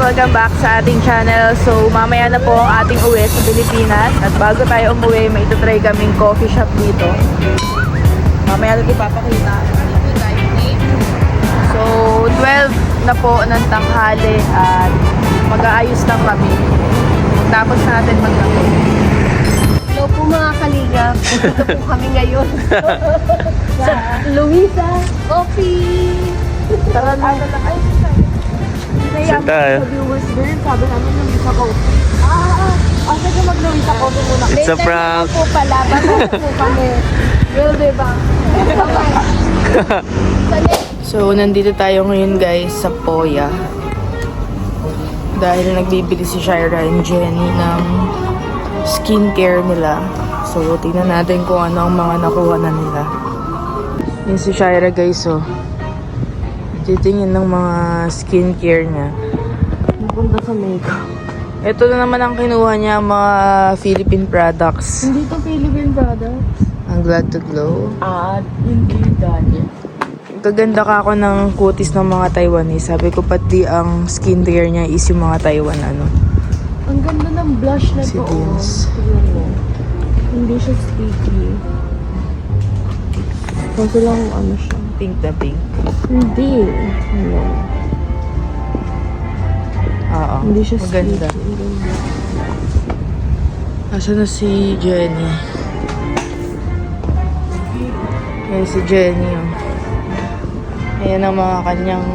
Welcome back sa ating channel. So, mamaya na po ang ating uwi sa Pilipinas. At bago tayo umuwi, may itutry kaming coffee shop dito. Mamaya natin ipapakita. So, 12 na po ng tanghali at mag-aayos lang kami. Tapos natin maglato. Hello po mga kalingap. Dito po kami ngayon. Sa Luisa Coffee. Tara na. Kaya tayo? sa viewers din, sabi namin Luisa Coffee. Asa ka mag-Luisa Coffee muna? It's a Later prank. po pala. Bago po kami. Will be back. So, nandito tayo ngayon guys sa Poya. Dahil nagbibili si Shira and Jenny ng skincare nila. So, tingnan natin kung ano ang mga nakuha na nila. Yung si Shira guys, oh. Titingin ng mga skincare niya. Napunta sa makeup. Ito na naman ang kinuha niya, mga Philippine products. Hindi to Philippine products. Ang Glad to Glow. Hindi dahil. Gaganda ka ako ng kutis ng mga Taiwanese. Sabi ko pati ang skincare niya is yung mga Taiwan ano. Ang ganda ng blush na Si to. Vince. Tignan mo. Hindi siya sticky. Kasi lang ano siya. Pink na pink. Hindi. Ano. Oo. Hindi siya maganda. sticky. Ang ganda. Asa na si Jenny? Ayan si Jenny. Oh. Ayan ang mga kanyang...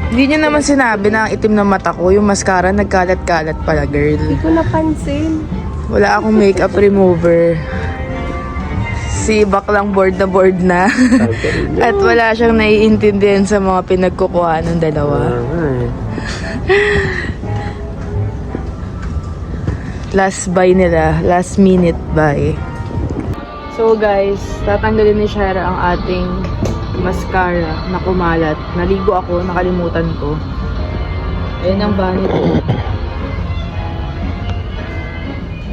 Hindi niya naman sinabi na ang itim na mata ko. Yung mascara nagkalat-kalat pala, girl. Hindi ko napansin. Wala akong makeup remover. Si baklang board na. At wala siyang naiintindihan sa mga pinagkukuha ng dalawa. Last buy nila. Last minute buy. So guys, tatanggalin ni Shara ang ating mascara na kumalat. Naligo ako, nakalimutan ko. Ayan ang vanity.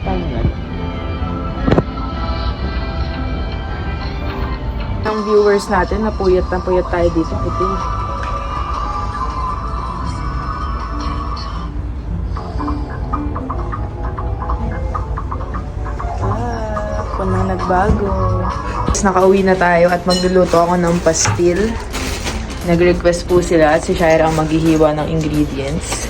Tanggal. Ang viewers natin, napuyat tayo dito. Puti. Ako na nagbago. Nakauwi na tayo at magluluto ako ng pastil. Nag-request po sila at si Shira ang maghihiwa ng ingredients.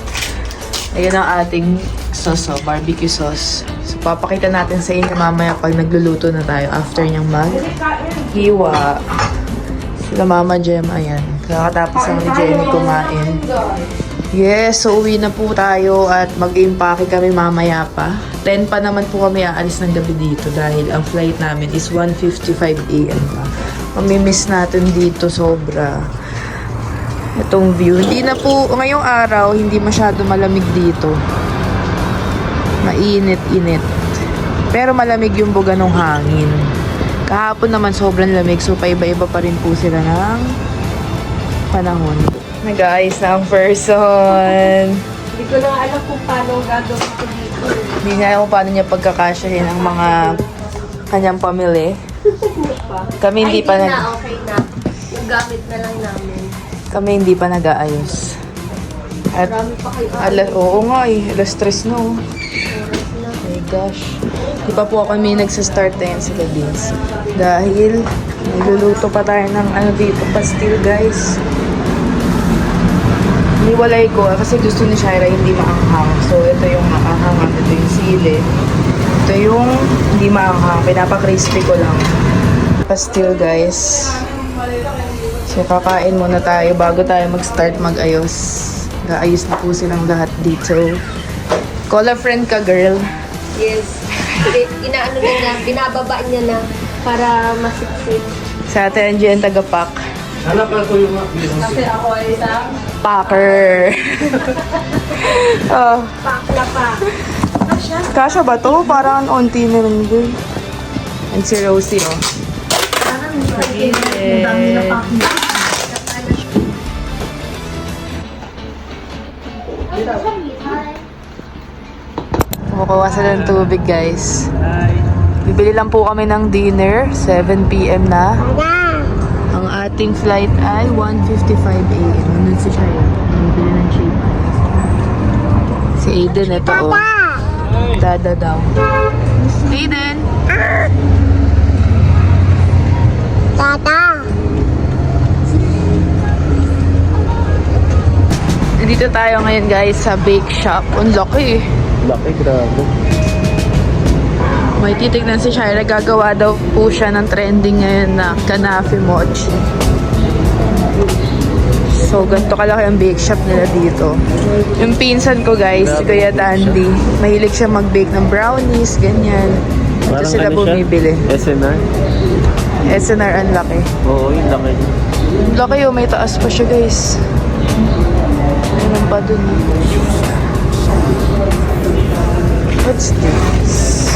Ayan ang ating sauce, barbecue sauce. So, papakita natin sa inyo mamaya pag nagluluto na tayo after niyang maghiwa. Sila Mama Jem, ayan. Kakatapos lang ni Jenny kumain. Yes, so uwi na po tayo at mag-impake kami mamaya pa. 10 pa naman po kami aalis ng gabi dito dahil ang flight namin is 1:55 AM pa. Mamimiss natin dito sobra. Itong view. Hindi na po, ngayong araw, hindi masyado malamig dito. Mainit-init. Pero malamig yung buga ng hangin. Kahapon naman sobrang lamig, so paiba-iba pa rin po sila ng panahon. Nag-aayos na ang person. Hindi ko na alam kung paano gagawin ko dito. Hindi niya alam kung paano niya pagkakasyahin ang mga kanyang pamili. Kami hindi pa Okay na. Yung gamit na lang namin. Kami hindi pa nag-aayos. At Marami pa kayo. oo nga eh, alas 3 na oh. Oh my gosh. Di pa po kami nagsastart na yan sila Vince. Dahil niluluto pa tayo ng ano dito, pastil guys. Iniwalay ko kasi gusto ni Shira hindi maanghang. So ito yung maanghang, ito yung sili. Ito yung hindi maanghang, pinapa-crispy ko lang. Pastil guys. So kakain muna tayo bago tayo mag-start mag-ayos. Gaayos na po silang lahat dito. Call a friend ka, girl. Yes. Inaano na niya, binababa niya na para masiksik. Sa atin, Angie, tagapak. Kasi ako ay isang Packer. Oh, pakla pa. kasha ba to? Parang onti na rin din. And si Rosie, oh. Parang ang dami na pakla. Kumukuha sila ng tubig, guys. Bibili lang po kami ng dinner. 7 PM na. Ang ating flight ay 1:55 AM. Nandun si Shaya. Bibili ng chicken. Si Aiden, ito oh. Dada daw. Aiden! Tata. Nandito tayo ngayon guys sa bake shop. Ang laki eh. Laki, grabe. May titignan si Shira. Gagawa daw po siya ng trending ngayon na Kanafi Mochi. So, ganito kalaki ang bake shop nila dito. Yung pinsan ko guys, si Kuya Dandy, mahilig siya mag-bake ng brownies, ganyan. Ito sila bumibili. SNR? SNR ang laki. Oo, yung laki. Laki oh, may taas pa siya guys. Meron pa dun. What's this?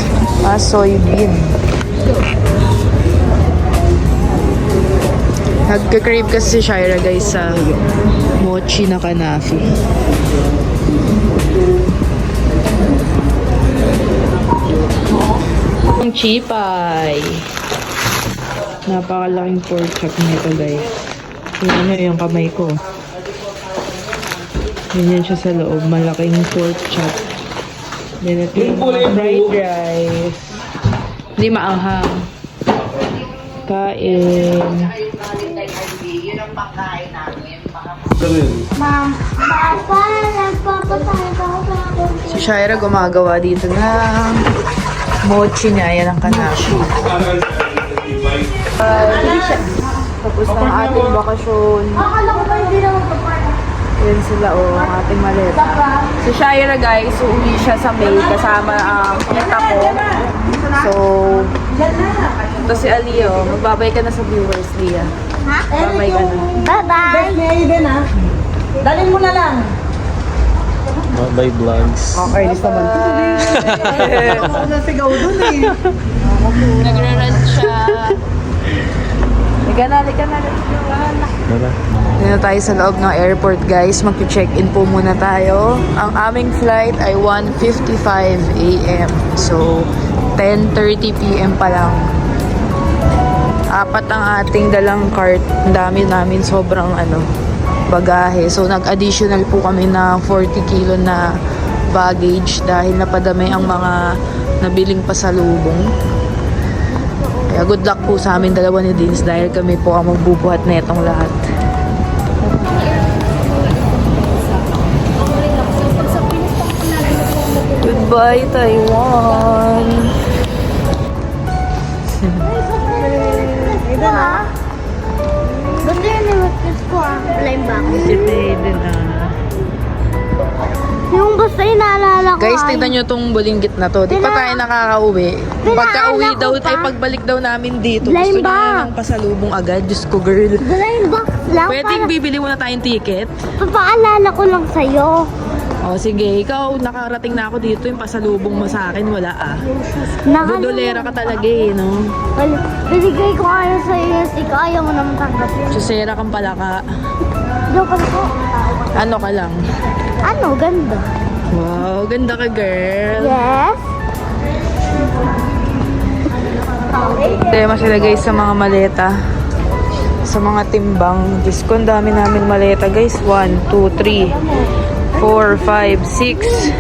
Soybean. Nagka-crave kasi si Shira guys sa mochi na kanafi. Ang chipay. Napakalaking pork chop nito guys. Tingnan nyo yung kamay ko. Ganyan siya sa loob. Malaking pork chop. Then ito yung mga fried rice. Hindi maanghang. Kain. Ma'am, Papa, nagpapatay ako sa akin. Si Shira gumagawa dito ng mochi niya. Yan ang kanashi. Tapos ng ating bakasyon. Akala ko ba hindi naman papaya? Yan sila oh, ang ating maleta. Si Shira guys, uuwi siya sa May kasama ang kita ko. So, ito si Ali oh. Magbabay ka na sa viewers, Lia. Ha? Babay ka na. Bye-bye. Dalhin mo na lang. By vlogs. Okay, list naman. Ako nasigaw dun eh. Nagra-run siya. Liga na. Tara. Dito tayo sa loob ng airport guys. Mag-check-in po muna tayo. Ang aming flight ay 1:55 a.m. So, 10:30 p.m. pa lang. Apat ang ating dalang cart. Ang dami namin sobrang bagahe. So, nag-additional po kami na 40 kilo na baggage dahil napadami ang mga nabiling pasalubong. Kaya good luck po sa amin dalawa ni Dins dahil kami po ang magbubuhat na itong lahat. Goodbye, Taiwan! Ito ha? Gusto yun yung witness ko Blind bag. Yung gusto yung naalala ko Guys, tignan nyo tong bulinggit na to. Di pa tayo nakaka-uwi. Pagka-uwi Pinaalala daw, ko pa. ay pagbalik daw namin dito. Blind Gusto niya bag. ng pasalubong agad. Diyos ko, girl. Blind box lang Pwedeng bibili muna tayong ticket. papaalala ko lang sa'yo. O sige, ikaw, nakarating na ako dito. Yung pasalubong mo sa akin, wala ah. Budolera ka talaga eh, no? Binigay ko ayaw sa'yo yung stick. Ayaw mo naman tanggapin. Susera kang palaka. Joke ko. Ano ka lang? Ano? Ganda. Wow, ganda ka, girl. Yes? Tema sila guys sa mga maleta. Sa mga timbang. Diyos ko, ang dami namin maleta guys. 1, 2, 3, 4, 5, 6.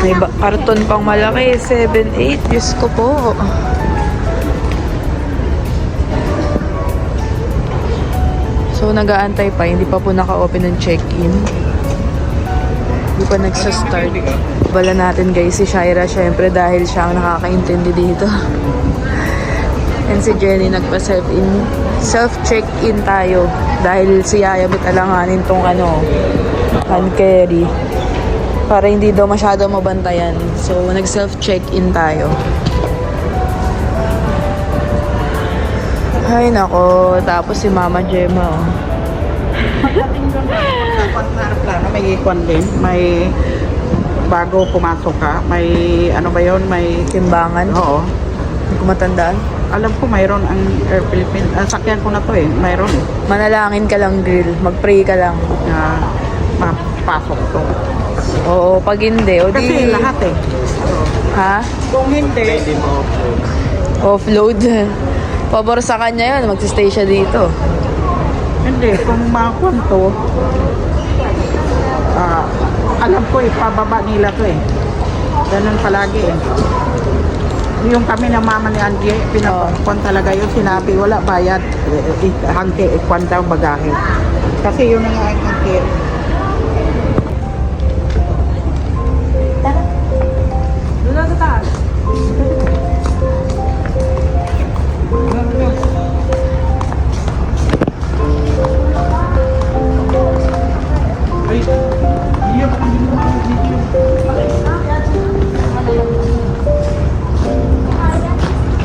May karton pang malaki. 7, 8. Diyos ko po. So, nag-aantay pa. Hindi pa po naka-open ng check-in. Hindi pa nagsa-start. Bala natin guys si Shira syempre dahil siya ang nakakaintindi dito. And si Jenny nagpa-self-in. Self-check-in tayo. Dahil si Yaya alanganin tong hand carry. Para hindi daw masyado mabantayan. So, nag-self-check-in tayo. Ay, nako. Tapos si Mama Gemma, oh. May ikwan din. May bago pumasok ka. May ano ba yun? May Timbangan. oo. Hindi ko matandaan. Alam ko mayroon ang Air Philippines. Sakyan ko na to eh. Mayroon eh. Manalangin ka lang, girl. Mag-pray ka lang. Na mapasok to. Oo, pag hindi. O Kasi di, lahat eh. ha? Kung hindi, Offload. Pabor sa kanya yun. Magsistay siya dito. hindi. Kung makakwan to, alam ko pababa nila to eh. Ganun palagi eh. Yung kami ng mama ni Angie, pinapuan talaga yun, sinabi, wala bayad, hangke, ikwan daw bagahe. Kasi yun na nga ang hangke. Doon na sa taas.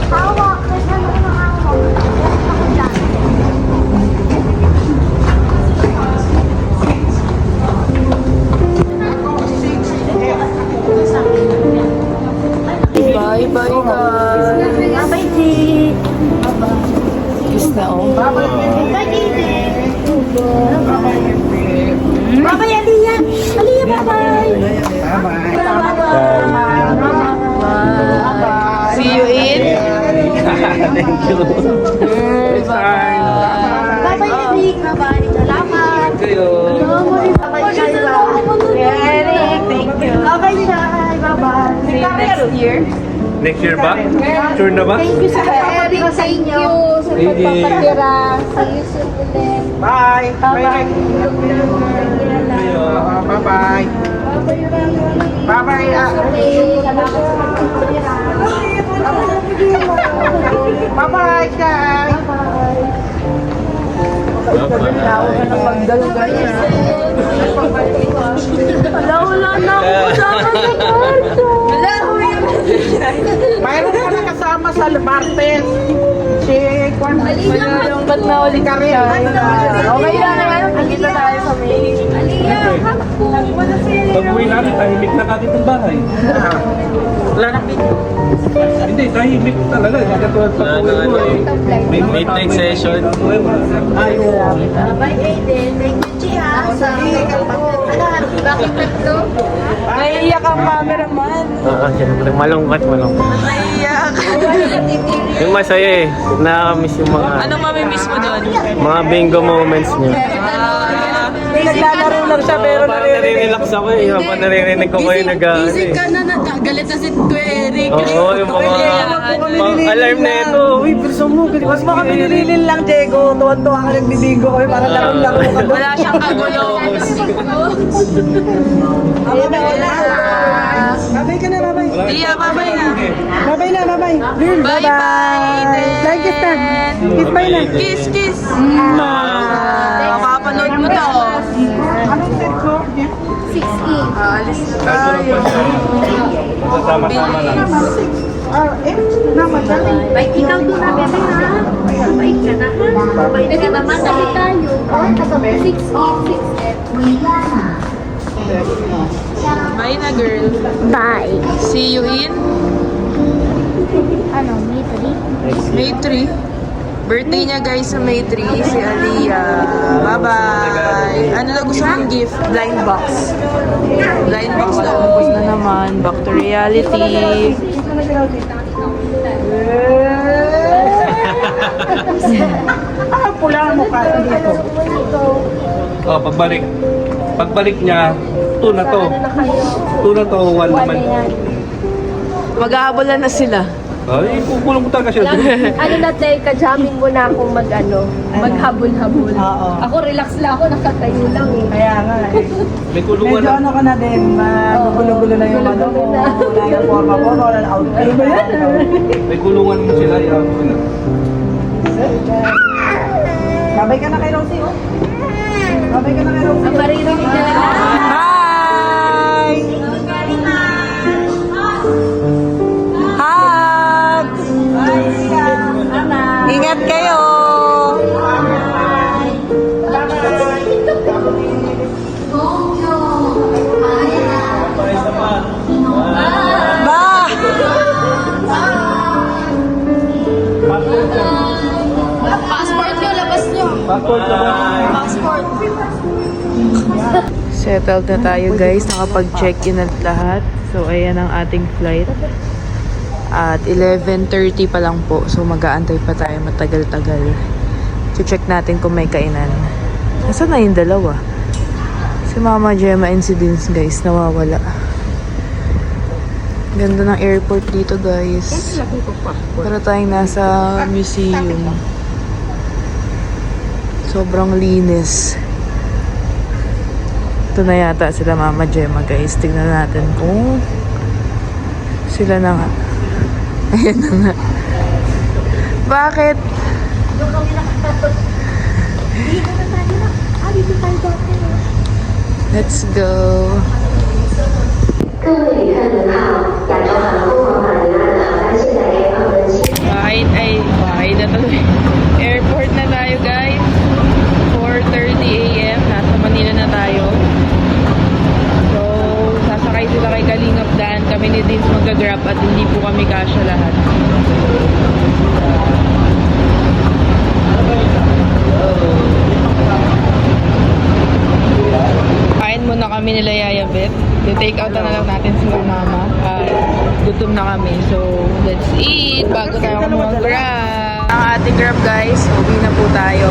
Hawak. Ano ang hawak? Bye, bye, guys. Bye, G. Kiss na, oh. Bye, Gigi. Bye-bye, Aliyah. Aliyah, bye-bye. See you in. Thank you. Bye-bye. Bye-bye, Eric. Bye-bye. Salamat. Thank you. Bye-bye, Shayla. Eric, thank you. Bye-bye, Shay. Bye-bye. See you next year. Next year ba? Sure na ba? Thank you sa Eric. Sa inyo. Sa Thank you. pagpapatira. See you soon ulit. Bye! Bye-bye. Bye-bye! Bye-bye! Bye-bye, guys! Wala na ako kasama sa kwarto. Mayroon ka na kasama sa Martes. Si Kwan. Ba't na ulit ka rin? Okay lang naman. Nakita tayo sa May. Pag uwi namin, tahimik na kagad ang bahay. Wala na video. Hindi, tahimik talaga. Katulad sa uwi mo eh. Midnight session. Bye, Aiden. Thank you, Chia. Bakit tatlo? Naiiyak ang cameraman. Siyempre, malungkot. Naiiyak. Yung masaya eh. Nakakamiss yung mga Anong mamimiss mo doon? mga bingo moments niya. Naglalaro lang siya pero Parang nare-relax ako eh. Yung pa naririnig ko kayo nag-ano eh. na nagagalit na si Kuya Eric. Oo, yung mga alarm na ito. Uy, bilisan mo. Mas mga binililin lang, Diego. Tuwan-tuwa ka nagbibingo kami para laro-laro ka. Wala siyang kagulo. Babay ka na, babay. Tia, babay na. Babay na, babay. Girl, Bye-bye. Like kiss na. Kiss bye na. Kiss, kiss. Makapanood mo to. Anong set ko? 6E. Alis na tayo. Sasama-sama lang. Naman dali. Bye, ikaw doon na, bebe, ha? Bye ka na, ha? Bye ka naman, dali tayo. 6E, 6F. Bye na, girl. Bye. See you in Ano, May 3? May 3. Birthday niya guys sa May 3, si Aliyah. Bye-bye. Ano na gusto mong gift? Blind box. Blind box na ubos na naman. Back to reality. Pula ang mukha dito. Oh, pagbalik niya, 2 na to. 2 na to, 1 naman. Mag-aabolan na sila. Ay, pupulong ko talaga siya. Ano na tayo, kajamin mo na akong maghabol-habol. Oo. Ako relax lang ako, nakatayo lang eh. Kaya nga eh. May kulungan Medyo na. ano ka na din, magugulo-gulo na yung ano mo. Wala yung forma mo, wala yung outfit. May kulungan mo sila. Yan sila. Babay ka na kay Rosie, oh. Babay ka na kay Rosie. Maririnig ka na lang. Bye! Hug! Ingat kayo! Bye! Passport nyo, labas nyo. Passport na ba? Passport. Settled na tayo guys. Nakapag-check-in at lahat. So, ayan ang ating flight. At 11:30 pa lang po. So, mag-aantay pa tayo matagal-tagal. Check natin kung may kainan. Nasaan na yung dalawa? Si Mama Gemma incidents guys, nawawala. Ganda ng airport dito guys. Para tayong nasa museum. Sobrang linis. Ito na yata sila Mama Gemma guys. Tignan natin kung sila na nga. Ayan na nga. Bakit? Let's go. Bahay na tuloy. Airport na tayo guys. 4:30 AM. Nasa Manila na tayo. So, sasakay sila kay Kalingap Dan. Kami ni Dins mag-grab at hindi po kami kasya lahat. Kain muna kami nila Yaya Bet. I-take out na lang natin si Mama. Gutom na kami. So, let's eat bago tayo mag-grab. Ang ating grab guys, uwi na po tayo.